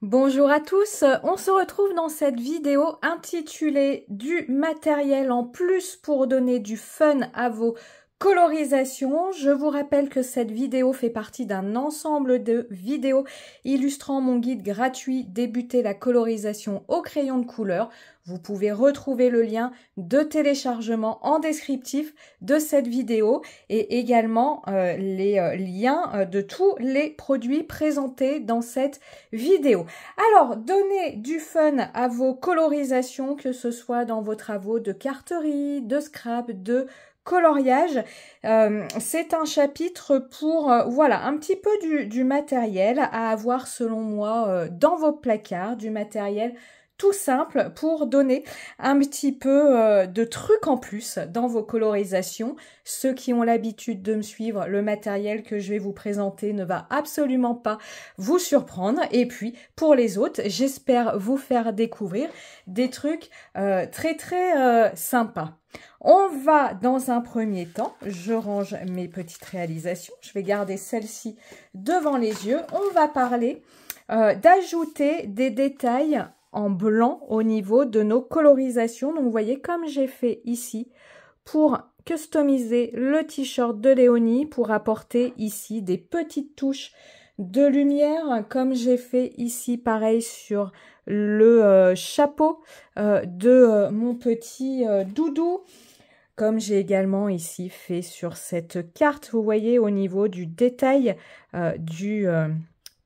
Bonjour à tous, on se retrouve dans cette vidéo intitulée du matériel en plus pour donner du fun à vos colorisations. Je vous rappelle que cette vidéo fait partie d'un ensemble de vidéos illustrant mon guide gratuit Débuter la colorisation au crayon de couleur. Vous pouvez retrouver le lien de téléchargement en descriptif de cette vidéo et également les liens de tous les produits présentés dans cette vidéo. Alors, donnez du fun à vos colorisations, que ce soit dans vos travaux de carterie, de scrap, de coloriage. C'est un chapitre pour, voilà, un petit peu du matériel à avoir selon moi dans vos placards, du matériel tout simple pour donner un petit peu de trucs en plus dans vos colorisations. Ceux qui ont l'habitude de me suivre, le matériel que je vais vous présenter ne va absolument pas vous surprendre. Et puis, pour les autres, j'espère vous faire découvrir des trucs très sympas. On va, dans un premier temps, je range mes petites réalisations. Je vais garder celle-ci devant les yeux. On va parler d'ajouter des détails en blanc au niveau de nos colorisations. Donc, vous voyez, comme j'ai fait ici, pour customiser le t-shirt de Léonie, pour apporter ici des petites touches de lumière, comme j'ai fait ici, pareil, sur le chapeau de mon petit doudou, comme j'ai également ici fait sur cette carte, vous voyez, au niveau du détail du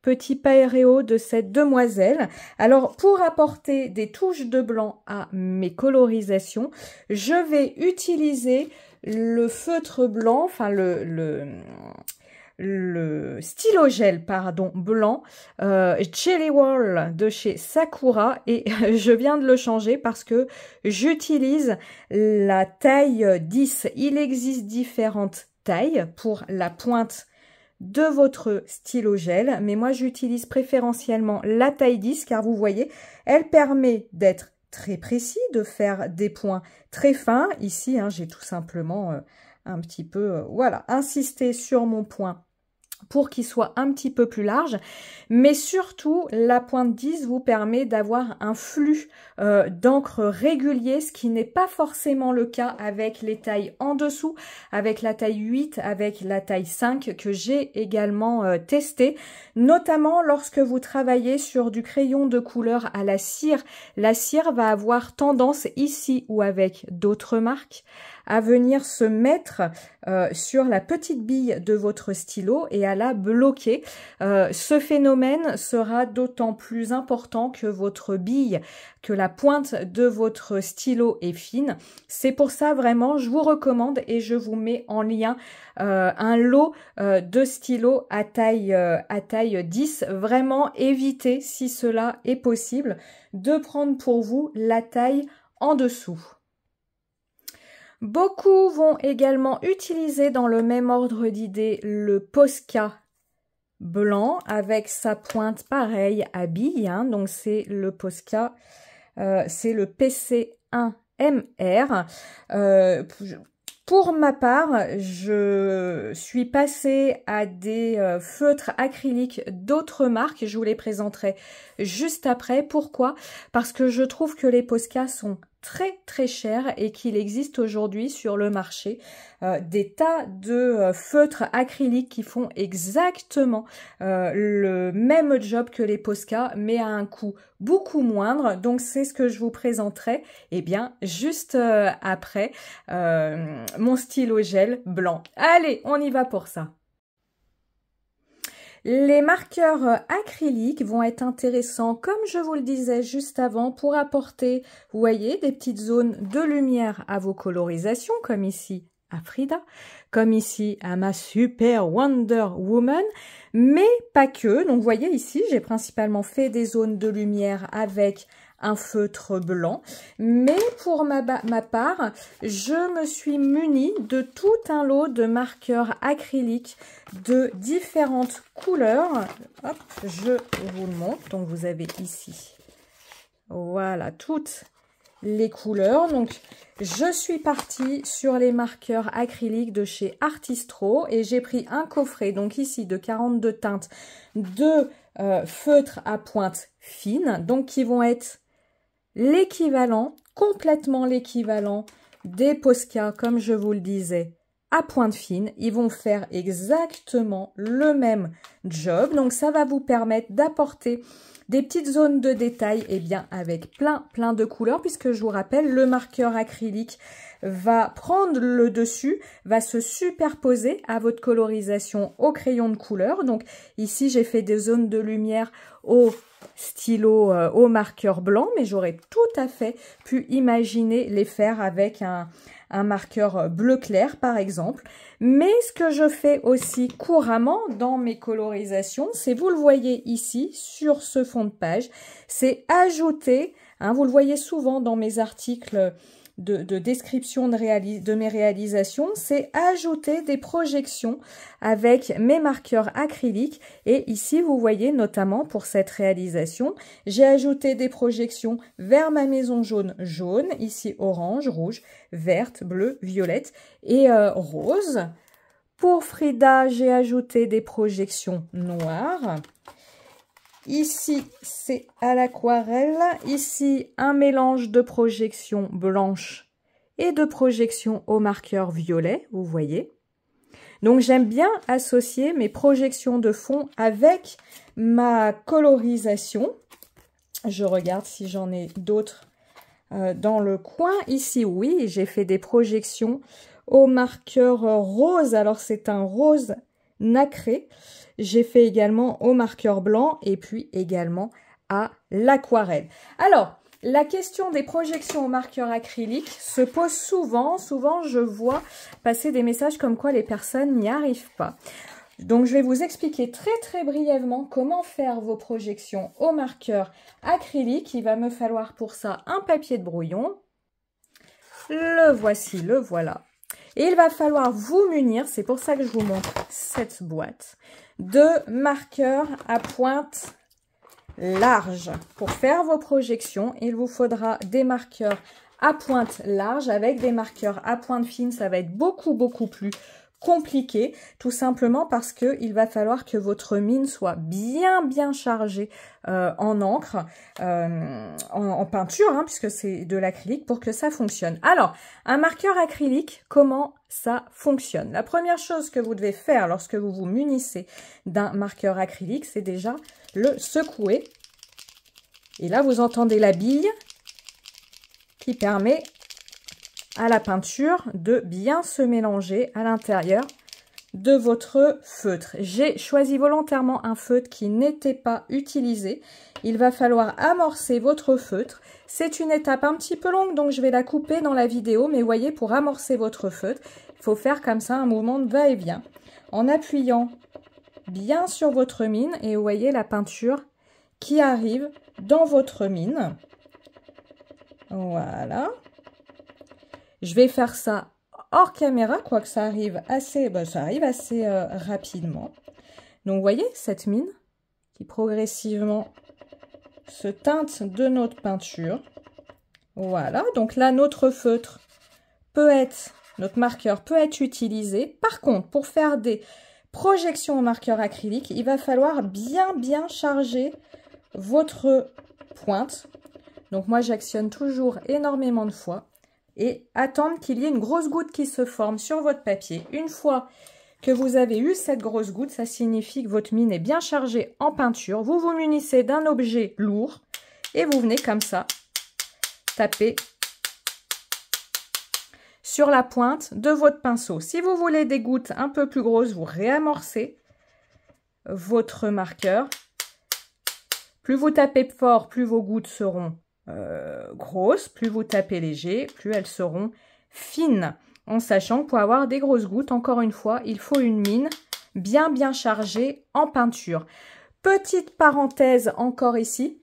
petit paéréo de cette demoiselle. Alors, pour apporter des touches de blanc à mes colorisations, je vais utiliser le feutre blanc, enfin le stylo gel, pardon, blanc, Jelly Wall de chez Sakura, et je viens de le changer parce que j'utilise la taille 10. Il existe différentes tailles pour la pointe de votre stylo gel, mais moi j'utilise préférentiellement la taille 10 car vous voyez, elle permet d'être très précis, de faire des points très fins. Ici, hein, j'ai tout simplement un petit peu, voilà, insisté sur mon point pour qu'il soit un petit peu plus large, mais surtout la pointe 10 vous permet d'avoir un flux d'encre régulier, ce qui n'est pas forcément le cas avec les tailles en dessous, avec la taille 8, avec la taille 5 que j'ai également testé, notamment lorsque vous travaillez sur du crayon de couleur à la cire. La cire va avoir tendance ici ou avec d'autres marques à venir se mettre sur la petite bille de votre stylo et à la bloquer. Ce phénomène sera d'autant plus important que votre bille, que la pointe de votre stylo est fine. C'est pour ça vraiment, je vous recommande et je vous mets en lien un lot de stylos à taille 10. Vraiment évitez, si cela est possible, de prendre pour vous la taille en dessous. Beaucoup vont également utiliser dans le même ordre d'idée le Posca blanc avec sa pointe pareille à bille, hein. Donc c'est le Posca, c'est le PC1MR. Pour ma part, je suis passée à des feutres acryliques d'autres marques. Je vous les présenterai juste après. Pourquoi? Parce que je trouve que les Posca sont très chers et qu'il existe aujourd'hui sur le marché des tas de feutres acryliques qui font exactement le même job que les Posca, mais à un coût beaucoup moindre. Donc c'est ce que je vous présenterai juste après mon stylo gel blanc. Allez, on y va pour ça. Les marqueurs acryliques vont être intéressants, comme je vous le disais juste avant, pour apporter, vous voyez, des petites zones de lumière à vos colorisations, comme ici à Frida, comme ici à ma super Wonder Woman, mais pas que. Donc, vous voyez ici, j'ai principalement fait des zones de lumière avec un feutre blanc, mais pour ma part, je me suis munie de tout un lot de marqueurs acryliques de différentes couleurs. Hop, je vous le montre. Donc, vous avez ici, voilà, toutes les couleurs. Donc, je suis partie sur les marqueurs acryliques de chez Artistro et j'ai pris un coffret, donc ici, de 42 teintes de feutres à pointe fine, donc qui vont être l'équivalent, complètement l'équivalent des Posca, comme je vous le disais, à pointe fine. Ils vont faire exactement le même job, donc ça va vous permettre d'apporter des petites zones de détail, et bien avec plein de couleurs, puisque je vous rappelle, le marqueur acrylique va prendre le dessus, va se superposer à votre colorisation au crayon de couleur. Donc ici, j'ai fait des zones de lumière au stylo, au marqueur blanc, mais j'aurais tout à fait pu imaginer les faire avec un marqueur bleu clair par exemple. Mais ce que je fais aussi couramment dans mes colorisations, c'est, vous le voyez ici sur ce fond de page, c'est ajouter, vous le voyez souvent dans mes articles de description de mes réalisations, c'est ajouter des projections avec mes marqueurs acryliques. Et ici, vous voyez notamment pour cette réalisation, j'ai ajouté des projections vers ma maison jaune, ici orange, rouge, verte, bleue, violette et rose. Pour Frida, j'ai ajouté des projections noires. Ici, c'est à l'aquarelle. Ici, un mélange de projections blanches et de projections au marqueur violet, vous voyez. Donc, j'aime bien associer mes projections de fond avec ma colorisation. Je regarde si j'en ai d'autres dans le coin. Ici, oui, j'ai fait des projections au marqueur rose. Alors, c'est un rose nacré. J'ai fait également au marqueur blanc et puis également à l'aquarelle. Alors, la question des projections au marqueur acrylique se pose souvent. Souvent, je vois passer des messages comme quoi les personnes n'y arrivent pas. Donc, je vais vous expliquer très brièvement comment faire vos projections au marqueur acrylique. Il va me falloir pour ça un papier de brouillon. Le voici, le voilà. Et il va falloir vous munir, c'est pour ça que je vous montre cette boîte, de marqueurs à pointe large. Pour faire vos projections, il vous faudra des marqueurs à pointe large. Avec des marqueurs à pointe fine, ça va être beaucoup plus compliqué, tout simplement parce que il va falloir que votre mine soit bien chargée en encre, en peinture, puisque c'est de l'acrylique, pour que ça fonctionne. Alors, un marqueur acrylique, comment ça fonctionne? La première chose que vous devez faire lorsque vous vous munissez d'un marqueur acrylique, c'est déjà le secouer. Et là, vous entendez la bille qui permet à la peinture de bien se mélanger à l'intérieur de votre feutre. J'ai choisi volontairement un feutre qui n'était pas utilisé. Il va falloir amorcer votre feutre. C'est une étape un petit peu longue, donc je vais la couper dans la vidéo. Mais voyez, pour amorcer votre feutre, il faut faire comme ça un mouvement de va-et-vient en appuyant bien sur votre mine. Et vous voyez la peinture qui arrive dans votre mine. Voilà. Je vais faire ça hors caméra, quoique ça arrive assez, rapidement. Donc, vous voyez cette mine qui progressivement se teinte de notre peinture. Voilà, donc là, notre feutre notre marqueur peut être utilisé. Par contre, pour faire des projections au marqueur acrylique, il va falloir bien charger votre pointe. Donc, moi, j'actionne toujours énormément de fois. Et attendre qu'il y ait une grosse goutte qui se forme sur votre papier. Une fois que vous avez eu cette grosse goutte, ça signifie que votre mine est bien chargée en peinture. Vous vous munissez d'un objet lourd et vous venez comme ça taper sur la pointe de votre pinceau. Si vous voulez des gouttes un peu plus grosses, vous réamorcez votre marqueur. Plus vous tapez fort, plus vos gouttes seront grosses, plus vous tapez léger, plus elles seront fines. En sachant que pour avoir des grosses gouttes, encore une fois, il faut une mine bien chargée en peinture. Petite parenthèse encore ici.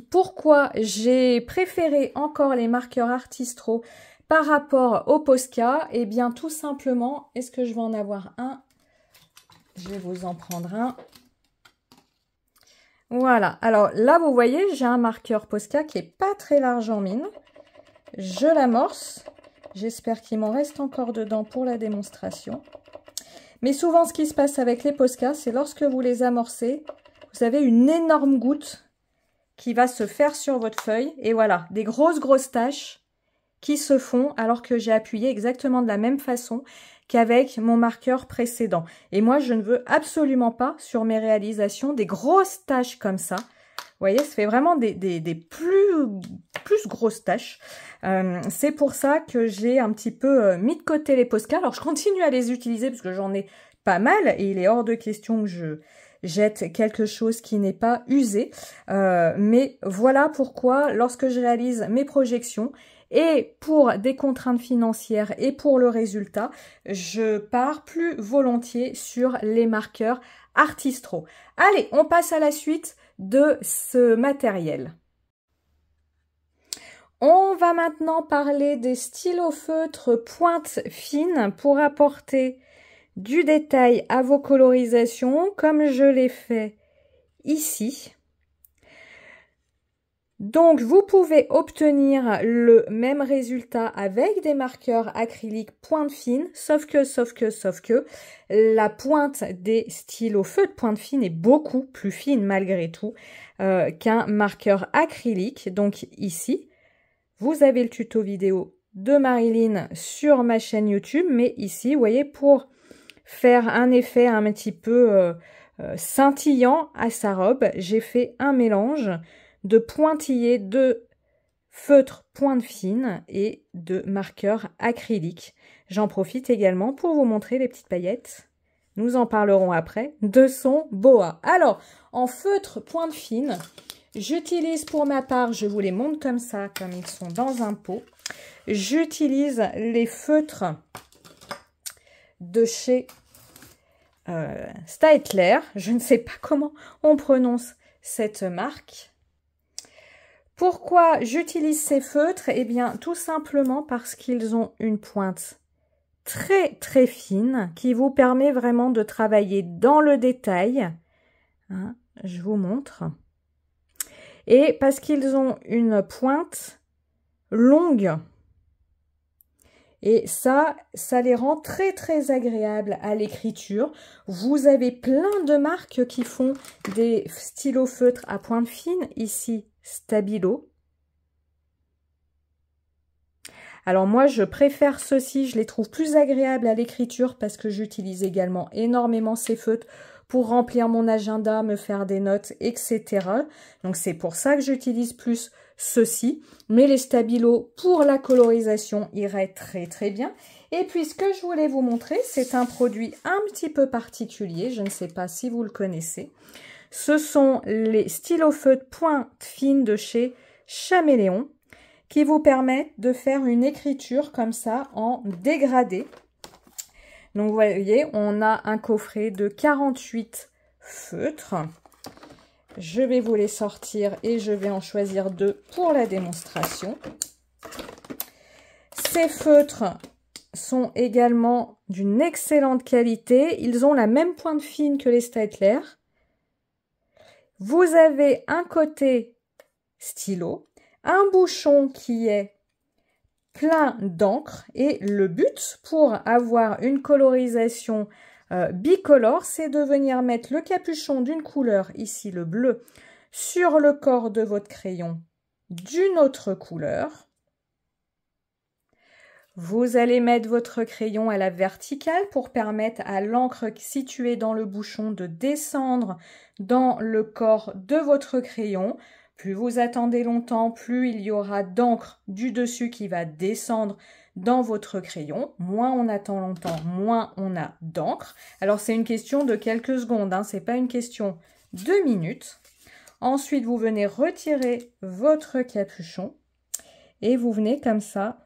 Pourquoi j'ai préféré encore les marqueurs Artistro par rapport au Posca? Eh bien, tout simplement, est-ce que je vais en avoir un? Je vais vous en prendre un. Voilà, alors là, vous voyez, j'ai un marqueur Posca qui n'est pas très large en mine. Je l'amorce. J'espère qu'il m'en reste encore dedans pour la démonstration. Mais souvent, ce qui se passe avec les Posca, c'est lorsque vous les amorcez, vous avez une énorme goutte qui va se faire sur votre feuille. Et voilà, des grosses taches qui se font alors que j'ai appuyé exactement de la même façon qu'avec mon marqueur précédent. Et moi, je ne veux absolument pas sur mes réalisations des grosses taches comme ça. Vous voyez, ça fait vraiment des plus grosses taches. C'est pour ça que j'ai un petit peu mis de côté les Posca. Alors, je continue à les utiliser parce que j'en ai pas mal et il est hors de question que je jette quelque chose qui n'est pas usé. Mais voilà pourquoi, lorsque je réalise mes projections, et pour des contraintes financières et pour le résultat, je pars plus volontiers sur les marqueurs Artistro. Allez, on passe à la suite de ce matériel. On va maintenant parler des stylos feutres pointe fine pour apporter du détail à vos colorisations, comme je l'ai fait ici. Donc, vous pouvez obtenir le même résultat avec des marqueurs acryliques pointe fine, sauf que, la pointe des stylos feu de pointe fine est beaucoup plus fine malgré tout qu'un marqueur acrylique. Donc ici, vous avez le tuto vidéo de Marilyn sur ma chaîne YouTube, mais ici, vous voyez, pour faire un effet un petit peu scintillant à sa robe, j'ai fait un mélange de pointillés de feutre pointe fine et de marqueurs acryliques. J'en profite également pour vous montrer les petites paillettes. Nous en parlerons après de son boa. Alors, en feutre pointe fine, j'utilise pour ma part, je vous les montre comme ça, comme ils sont dans un pot. J'utilise les feutres de chez Staedtler. Je ne sais pas comment on prononce cette marque. Pourquoi j'utilise ces feutres? Eh bien, tout simplement parce qu'ils ont une pointe très fine qui vous permet vraiment de travailler dans le détail. Hein, je vous montre. Et parce qu'ils ont une pointe longue. Et ça les rend très agréables à l'écriture. Vous avez plein de marques qui font des stylos feutres à pointe fine. Ici, Stabilo. Alors moi, je préfère ceux-ci. Je les trouve plus agréables à l'écriture parce que j'utilise également énormément ces feutres pour remplir mon agenda, me faire des notes, etc. Donc c'est pour ça que j'utilise plus ceux-ci. Mais les Stabilo pour la colorisation iraient très bien. Et puis ce que je voulais vous montrer, c'est un produit un petit peu particulier. Je ne sais pas si vous le connaissez. Ce sont les stylos feutres pointe fine de chez Chaméléon qui vous permettent de faire une écriture comme ça en dégradé. Donc vous voyez, on a un coffret de 48 feutres. Je vais vous les sortir et je vais en choisir 2 pour la démonstration. Ces feutres sont également d'une excellente qualité. Ils ont la même pointe fine que les Staedtler. Vous avez un côté stylo, un bouchon qui est plein d'encre et le but pour avoir une colorisation bicolore, c'est de venir mettre le capuchon d'une couleur, ici le bleu, sur le corps de votre crayon d'une autre couleur. Vous allez mettre votre crayon à la verticale pour permettre à l'encre située dans le bouchon de descendre dans le corps de votre crayon. Plus vous attendez longtemps, plus il y aura d'encre du dessus qui va descendre dans votre crayon. Moins on attend longtemps, moins on a d'encre. Alors c'est une question de quelques secondes, hein, c'est pas une question de minutes. Ensuite, vous venez retirer votre capuchon et vous venez comme ça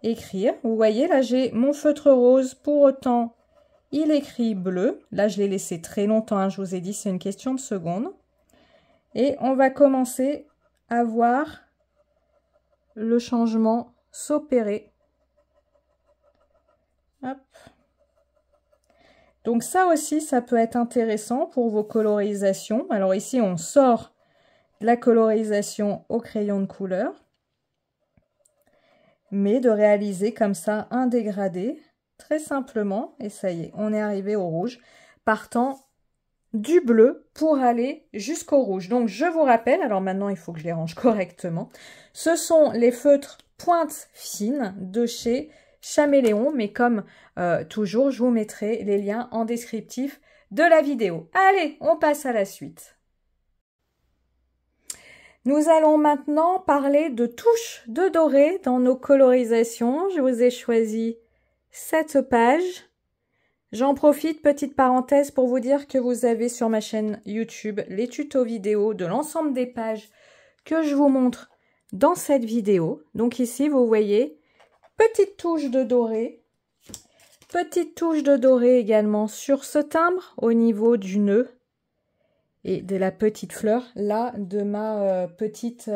écrire. Vous voyez, là j'ai mon feutre rose, pour autant il écrit bleu. Là je l'ai laissé très longtemps, hein, je vous ai dit c'est une question de secondes. Et on va commencer à voir le changement s'opérer. Hop. Donc ça aussi, ça peut être intéressant pour vos colorisations. Alors ici, on sort de la colorisation au crayon de couleur. Mais de réaliser comme ça un dégradé, très simplement. Et ça y est, on est arrivé au rouge, partant du bleu pour aller jusqu'au rouge. Donc je vous rappelle, alors maintenant il faut que je les range correctement, ce sont les feutres pointe fine de chez Chaméléon, mais comme toujours, je vous mettrai les liens en descriptif de la vidéo. Allez, on passe à la suite. Nous allons maintenant parler de touches de doré dans nos colorisations. Je vous ai choisi cette page. J'en profite, petite parenthèse, pour vous dire que vous avez sur ma chaîne YouTube les tutos vidéo de l'ensemble des pages que je vous montre dans cette vidéo. Donc ici, vous voyez, petite touche de doré. Petite touche de doré également sur ce timbre au niveau du nœud et de la petite fleur, là, de ma petite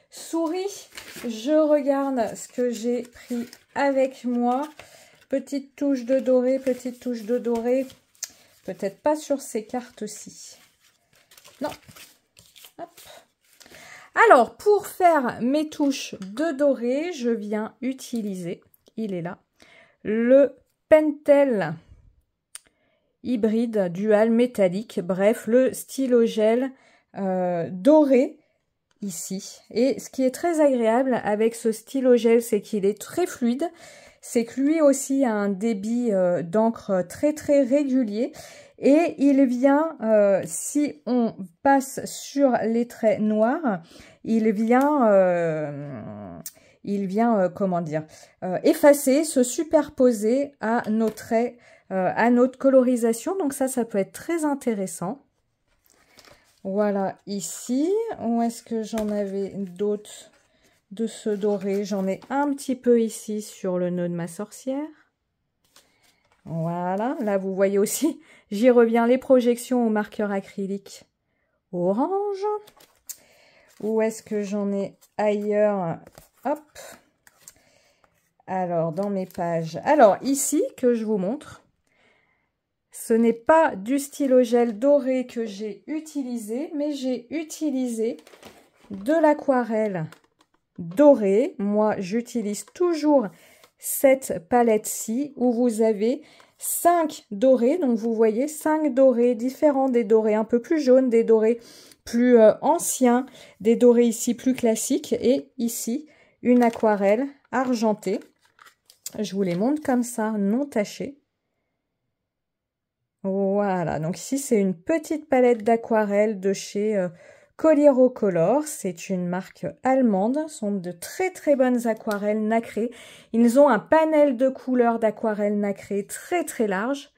souris. Je regarde ce que j'ai pris avec moi. Petite touche de doré, petite touche de doré. Peut-être pas sur ces cartes-ci. Non. Hop. Alors, pour faire mes touches de doré, je viens utiliser, il est là, le Pentel hybride dual métallique, bref, le stylo gel doré ici. Et ce qui est très agréable avec ce stylo gel, c'est qu'il est très fluide, c'est que lui aussi a un débit d'encre très régulier. Et il vient, si on passe sur les traits noirs, il vient comment dire, effacer, se superposer à nos traits, à notre colorisation. Donc ça peut être très intéressant. Voilà, ici. Où est-ce que j'en avais d'autres de ce doré? J'en ai un petit peu ici sur le nœud de ma sorcière. Voilà, là vous voyez aussi, j'y reviens, les projections au marqueur acrylique orange. Où est-ce que j'en ai ailleurs? Hop. Alors, dans mes pages. Alors, ici, que je vous montre, ce n'est pas du stylo gel doré que j'ai utilisé, mais j'ai utilisé de l'aquarelle dorée. Moi, j'utilise toujours cette palette-ci où vous avez 5 dorés. Donc, vous voyez 5 dorés différents, des dorés un peu plus jaunes, des dorés plus anciens, des dorés ici plus classiques et ici, une aquarelle argentée. Je vous les montre comme ça, non tachée. Voilà, donc ici, c'est une petite palette d'aquarelle de chez Coliro Color. C'est une marque allemande. Ce sont de très bonnes aquarelles nacrées. Ils ont un panel de couleurs d'aquarelles nacrées très large.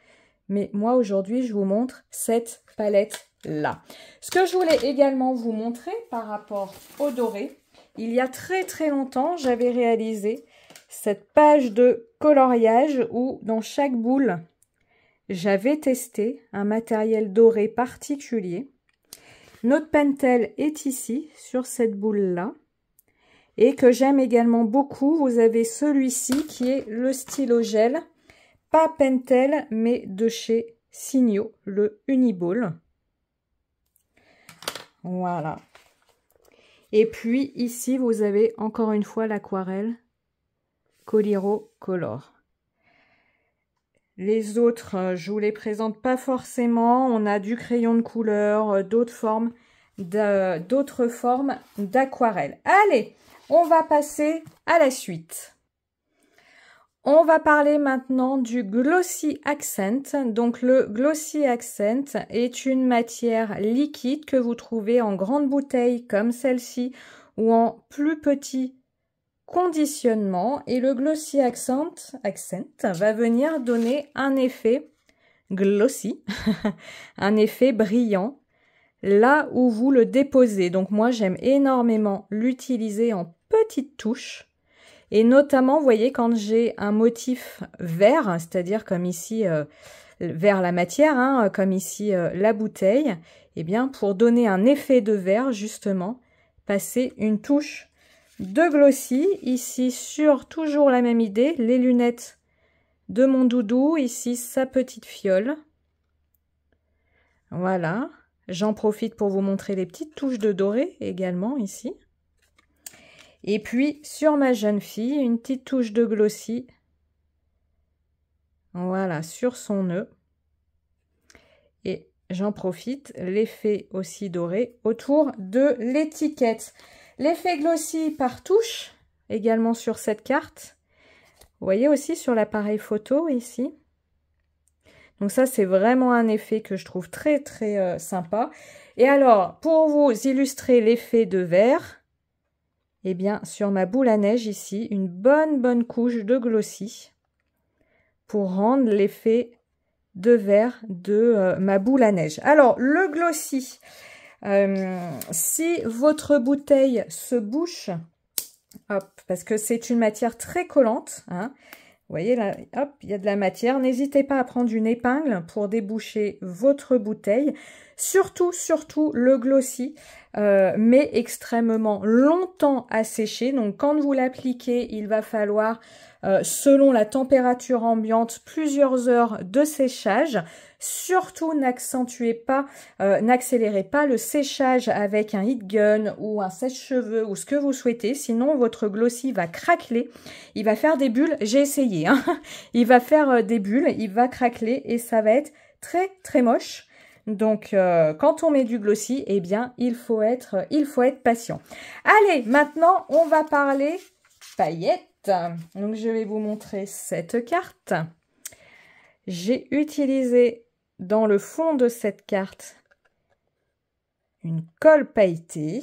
Mais moi, aujourd'hui, je vous montre cette palette-là. Ce que je voulais également vous montrer par rapport au doré, il y a très longtemps, j'avais réalisé cette page de coloriage où dans chaque boule, j'avais testé un matériel doré particulier. Notre Pentel est ici, sur cette boule-là. Et que j'aime également beaucoup, vous avez celui-ci qui est le stylo gel. Pas Pentel, mais de chez Signo, le Uniball. Voilà. Et puis ici, vous avez encore une fois l'aquarelle Coliro Color. Les autres, je vous les présente pas forcément. On a du crayon de couleur, d'autres formes d'aquarelle. Allez, on va passer à la suite. On va parler maintenant du Glossy Accent. Donc le Glossy Accent est une matière liquide que vous trouvez en grande bouteille comme celle-ci ou en plus petit conditionnement. Et le Glossy Accent va venir donner un effet glossy, un effet brillant là où vous le déposez. Donc moi j'aime énormément l'utiliser en petites touches. Et notamment, vous voyez, quand j'ai un motif vert, c'est-à-dire comme ici, vers la matière, hein, comme ici la bouteille, eh bien, pour donner un effet de vert, justement, passer une touche de glossy, ici sur toujours la même idée, les lunettes de mon doudou, ici sa petite fiole. Voilà, j'en profite pour vous montrer les petites touches de doré également ici. Et puis, sur ma jeune fille, une petite touche de glossy. Voilà, sur son nœud. Et j'en profite, l'effet aussi doré autour de l'étiquette. L'effet glossy par touche, également sur cette carte. Vous voyez aussi sur l'appareil photo ici. Donc ça, c'est vraiment un effet que je trouve très très sympa. Et alors, pour vous illustrer l'effet de verre, eh bien, sur ma boule à neige ici, une bonne couche de glossy pour rendre l'effet de verre de ma boule à neige. Alors, le glossy, si votre bouteille se bouche, hop, parce que c'est une matière très collante, hein, vous voyez là, hop, il y a de la matière. N'hésitez pas à prendre une épingle pour déboucher votre bouteille. Surtout le glossy met extrêmement longtemps à sécher. Donc quand vous l'appliquez, il va falloir, selon la température ambiante, plusieurs heures de séchage. Surtout n'accélérez pas le séchage avec un heat gun ou un sèche-cheveux ou ce que vous souhaitez. Sinon, votre glossy va craqueler. Il va faire des bulles. J'ai essayé. Hein. Il va faire des bulles, il va craqueler et ça va être très moche. Donc, quand on met du glossy, eh bien, il faut être patient. Allez, maintenant, on va parler paillettes. Donc, je vais vous montrer cette carte. J'ai utilisé dans le fond de cette carte une colle pailletée.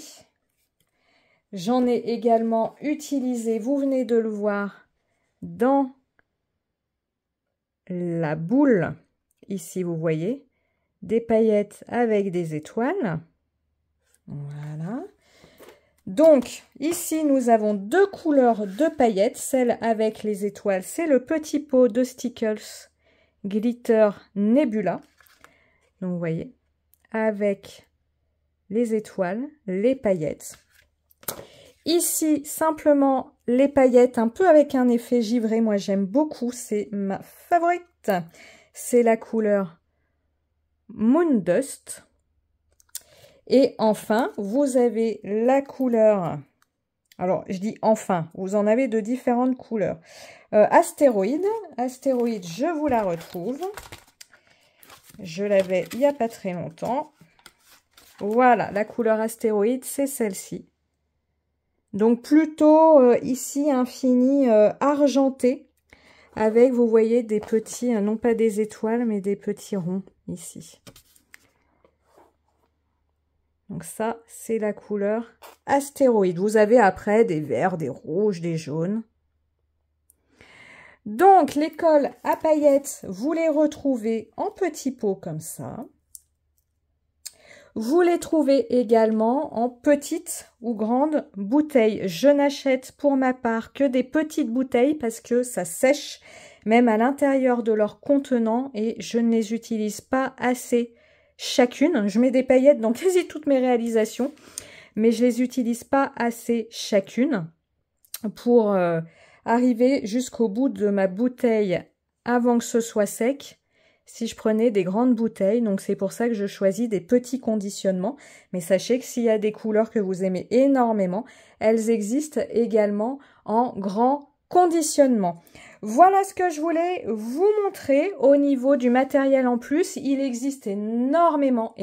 J'en ai également utilisé, vous venez de le voir, dans la boule. Ici, vous voyez, des paillettes avec des étoiles. Voilà. Donc, ici, nous avons deux couleurs de paillettes. Celle avec les étoiles, c'est le petit pot de Stickles Glitter Nebula. Donc, vous voyez, avec les étoiles, les paillettes. Ici, simplement, les paillettes, un peu avec un effet givré. Moi, j'aime beaucoup. C'est ma favorite. C'est la couleur Moondust. Et enfin, vous avez la couleur... Alors, je dis enfin, vous en avez de différentes couleurs. Astéroïde. Astéroïde, je vous la retrouve. Je l'avais il n'y a pas très longtemps. Voilà, la couleur astéroïde, c'est celle-ci. Donc, plutôt ici, un fini argenté. Avec, vous voyez, des petits, non pas des étoiles, mais des petits ronds ici. Donc ça, c'est la couleur astéroïde. Vous avez après des verts, des rouges, des jaunes. Donc, les colles à paillettes, vous les retrouvez en petits pots comme ça. Vous les trouvez également en petites ou grandes bouteilles. Je n'achète pour ma part que des petites bouteilles parce que ça sèche même à l'intérieur de leur contenant et je ne les utilise pas assez chacune. Je mets des paillettes dans quasi toutes mes réalisations, mais je les utilise pas assez chacune pour arriver jusqu'au bout de ma bouteille avant que ce soit sec. Si je prenais des grandes bouteilles, donc c'est pour ça que je choisis des petits conditionnements. Mais sachez que s'il y a des couleurs que vous aimez énormément, elles existent également en grand conditionnement. Voilà ce que je voulais vous montrer au niveau du matériel en plus. Il existe énormément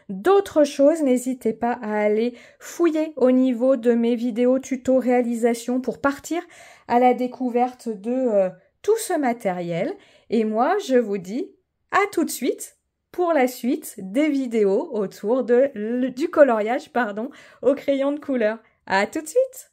d'autres choses. N'hésitez pas à aller fouiller au niveau de mes vidéos tuto réalisation pour partir à la découverte de tout ce matériel. Et moi, je vous dis à tout de suite pour la suite des vidéos autour du coloriage, au crayon de couleur. À tout de suite!